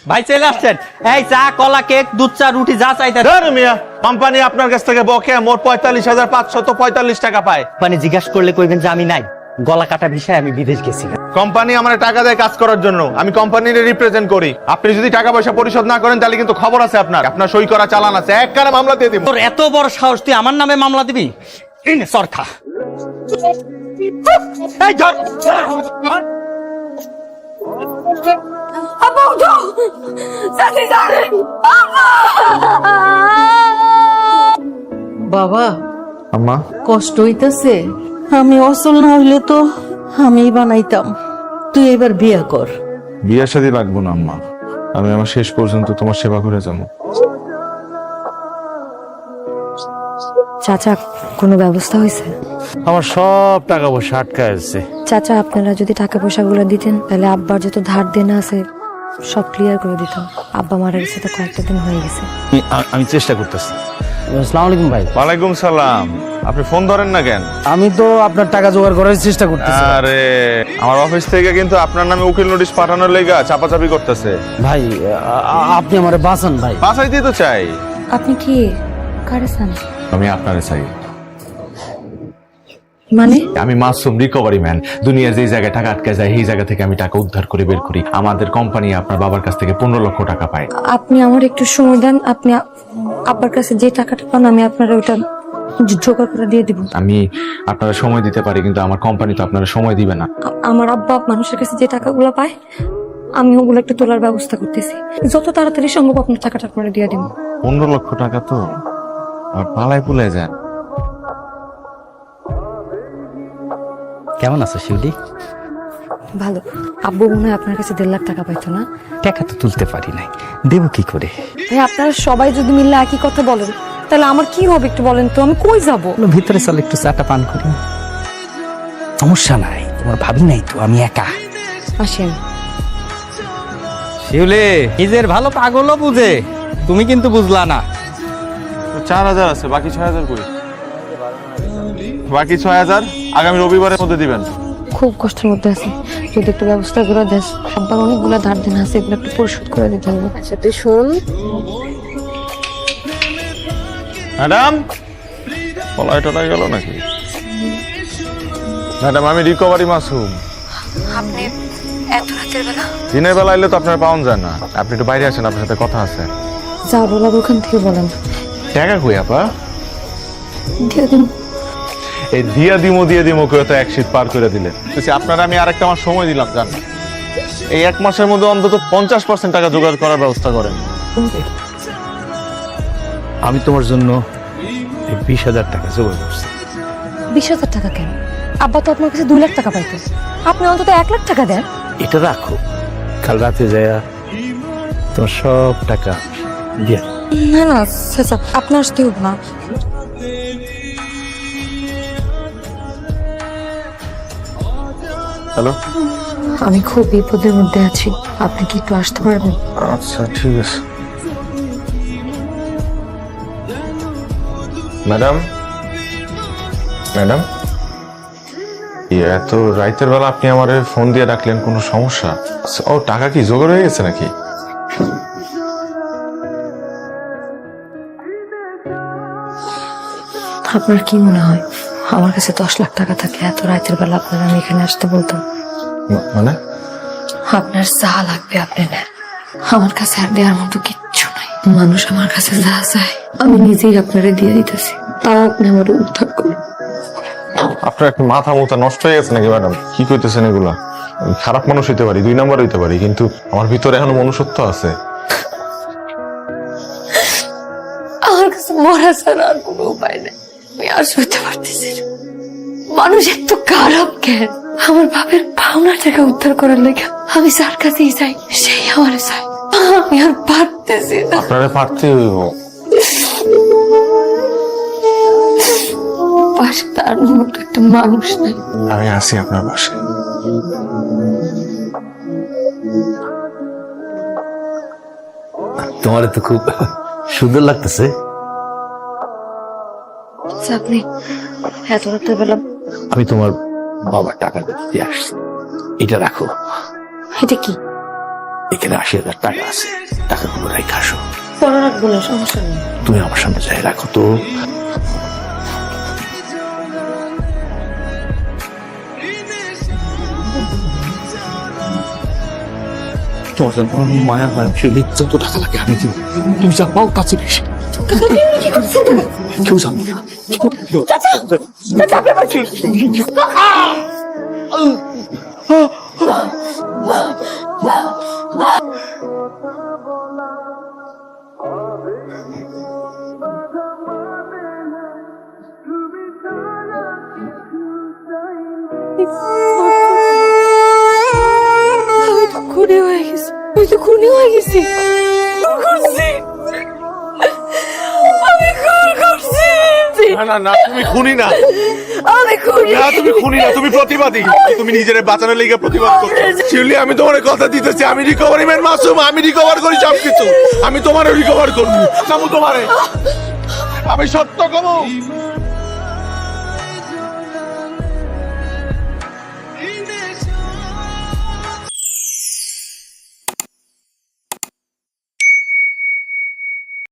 ভাই চলে আসছেন। এই চা, কলা, কেক, দুধ চা, রুটি যা চাইতে। মিয়া কোম্পানি আপনার কাছ থেকে বকে মোট 45,545 টাকা পায়। মানে জিজ্ঞাসা করলে কইবেন যে আমি নাই, গলা কাটা বিষয় আমি বিদেশ গেছি। কোম্পানি আমার টাকা দেয় কাজ করার জন্য, আমি কোম্পানির রিপ্রেজেন্ট করি। আপনি যদি টাকা পয়সা পরিশোধ না করেন তাহলে কিন্তু খবর আছে, আপনার সই করা চালান আছে, এক কারে মামলা দিয়ে দিব। তোর এত বড় সাহস, তুই আমার নামে মামলা দিবি? এই নে সরখা। এই ধর। আব্বা উঠো, সাথে যাবে। বাবা আম্মা কষ্ট হইতাছে? আমি অসল না হইলে তো আমি বানাইতাম। তুই এবার বিয়া কর। বিয়ের শাদী লাগবো না আম্মা, আমি আমার শেষ পর্যন্ত তোমার সেবা করে যাবো। চাচা, কোনো ব্যবস্থা হয়েছে? আমার সব টাকা পয়সা আটকায় আছে। চাচা, আপনারা যদি টাকা পয়সাগুলো দিতেন তাহলে আব্বার যত ধার দেনা আছে সব ক্লিয়ার করে দিতাম। আব্বা মারা গেছে তো কয়েকটা দিন হয়ে গেছে। আমি চেষ্টা করতেছি। আসসালামু আলাইকুম ভাই। ওয়ালাইকুম সালাম। আপনি ফোন ধরেন না কেন? আমি তো আপনার টাকা জোগাড় করার চেষ্টা করতেছি। আরে আমার অফিস থেকে কিন্তু আপনার নামে উকিল নোটিশ পাঠানোর লেগা চাপাচাপি করতেছে। ভাই আপনি আমারে বাঁচান ভাই। বাঁচাইতে তো চাই। আপনি কি কারে চান? আমি আপনারে চাই। মানে? আমি মাসুম, রিকভারি ম্যান। দুনিয়ার যে জায়গায় টাকা আটকে যায় সেই জায়গা থেকে আমি টাকা উদ্ধার করে বের করি। আমাদের কোম্পানি আপনার বাবার কাছ থেকে 15 লক্ষ টাকা পায়। আপনি আমার একটু সময় দেন, আপনি আব্বার কাছে যে টাকাটা পান আমি আপনার ওইটা জোগাড় করে দিয়ে দিব। আমি আপনারা সময় দিতে পারি, কিন্তু আমার কোম্পানি তো আপনারা সময় দিবে না। আমার আব্বা মানুষের কাছে যে টাকাগুলো পায় আমি ওগুলো একটু তোলার ব্যবস্থা করতেছি। যত তাড়াতাড়ি সম্ভব আপনার টাকাটা করে দিয়ে দিব। 15 লক্ষ টাকা তো আর পালায় পুলে যান। কেমন আছো শিউলি? ভালো। আব্বু মনে হয় আপনার কাছে 1.5 লাখ টাকা পাইতো না? টাকা তো তুলতে পারি নাই, দেবো কি করে? ভাই, আপনারা সবাই যদি মিললে একই কথা বলেন তাহলে আমার কি হবে একটু বলেন তো, আমি কই যাব? ভিতরে চল, একটু চাটা পান করি। সমস্যা নাই, তোমার ভাবি নাই তো, আমি একা। আসেন। শিউলি নিজের ভালো পাগলও বুঝে, তুমি কিন্তু বুঝলা না। 4000 আছে, বাকি 6000 কই? বাকি 6000 আগামী রবিবারের মধ্যে দিবেন। খুব কষ্টের মধ্যে আছি, যদি একটু ব্যবস্থা করে দেস। আব্বার অনেকগুলো ধার দেনা আছে, এগুলো একটু পরিশোধ করে দিতে হবে। আচ্ছা তুই শোন। ম্যাডাম পলায় টলায় গেল নাকি? ম্যাডাম আমি রিকভারি মাসুম। আপনি এত রাতের বেলা? দিনের বেলা এলে তো আপনার পাওয়া যায় না, আপনি একটু বাইরে আসেন, আপনার সাথে কথা আছে। যা বলার ওখান থেকে বলেন। টাকা কই আপা? দিয়ে দিন। এই দিয়া দিমো কেউ তো 1 শীত পার করে দিলেন। আপনারা আমি আরেকটা মাস সময় দিলাম, জান এই 1 মাসের মধ্যে অন্তত 50% টাকা জোগাড় করার ব্যবস্থা করেন। আমি তোমার জন্য 20,000 টাকা জোগাড় করছি। 20,000 টাকা কেন? আব্বা তো আপনার কাছে 2 লাখ টাকা পাইতো, আপনি অন্তত 1 লাখ টাকা দেন। এটা রাখো, কাল রাতে যায়া তোমার সব টাকা দিয়ে। না না চাচা, আপনি আসতে হবে না। হ্যালো, আমি খুব বিপদের মধ্যে আছি, আপনি কি একটু আসতে পারবেন? আচ্ছা ঠিক আছে। ম্যাডাম ম্যাডাম এত রাতের বেলা আপনি আমারে ফোন দিয়ে ডাকলেন, কোনো সমস্যা? ও টাকা কি জোগাড় হয়ে গেছে নাকি? আপনার কি মনে হয় আমার কাছে 10 লাখ টাকা থাকলে এত রাতের বেলা আপনার আমি এখানে আসতে বলতাম? মানে আপনার যা লাগবে আপনি নেন, আমার কাছে আর দেওয়ার মতো কিচ্ছু নাই। মানুষ আমার কাছে যা চায় আমি নিজেই আপনারে দিয়ে দিতেছি, তাও আপনি আমার উদ্ধার করুন। আপনার একটা মাথা মুথা নষ্ট হয়ে গেছে নাকি ম্যাডাম? কি কইতেছেন এগুলা? আমি খারাপ মানুষ হইতে পারি, 2 নাম্বার হইতে পারি, কিন্তু আমার ভিতরে এখনো মনুষ্যত্ব আছে। আমার কাছে মরা ছাড়া আর কোনো উপায় নেই, আমি আর সইতে পারতেছি না। মানুষ এত খারাপ কেন? আমার বাপের ভাওনা টাকা উদ্ধার করার লেগে আমি যার কাছেই যাই সেই আমার চাই, আমি আর পারতেছি না। আপনারা পারতে হইব। পাশে তার মতো একটা মানুষ নাই। আমি আছি আপনার পাশে। তোমার তো খুব সুন্দর লাগতেছে। আচ্ছা, আপনি এত রাতের বেলা? আমি তোমার বাবার টাকা দিয়ে আসছি, এটা রাখো। এটা কি? এখানে 80,000 টাকা আছে, টাকাগুলো রেখে আসো। পরে রাখবো না, সমস্যা নেই। তুমি আমার সামনে যাই রাখো তো। তোমার জন্য আমার মায়া হয়, শিউলি, যত টাকা লাগে আমি দিব। তুমি যা পাও কাছে বেশি কেউ জানো না। আমি তো খুনি হয়ে গেছি, আমি তো খুনি হয়ে গেছি। খুন করছি, আমি খুন করছি। না না না, তুমি খুনি না, আমি খুনি। না তুমি খুনি না, তুমি প্রতিবাদী। তুমি নিজের বাঁচানোর লেগে প্রতিবাদ করছো। শিউলি, আমি তোমার কথা দিতেছি, আমি রিকভারি ম্যান মাসুম, আমি রিকভার করি সব কিছু। আমি তোমার রিকভার করবো, আমি তোমারে, আমি সত্য কমু।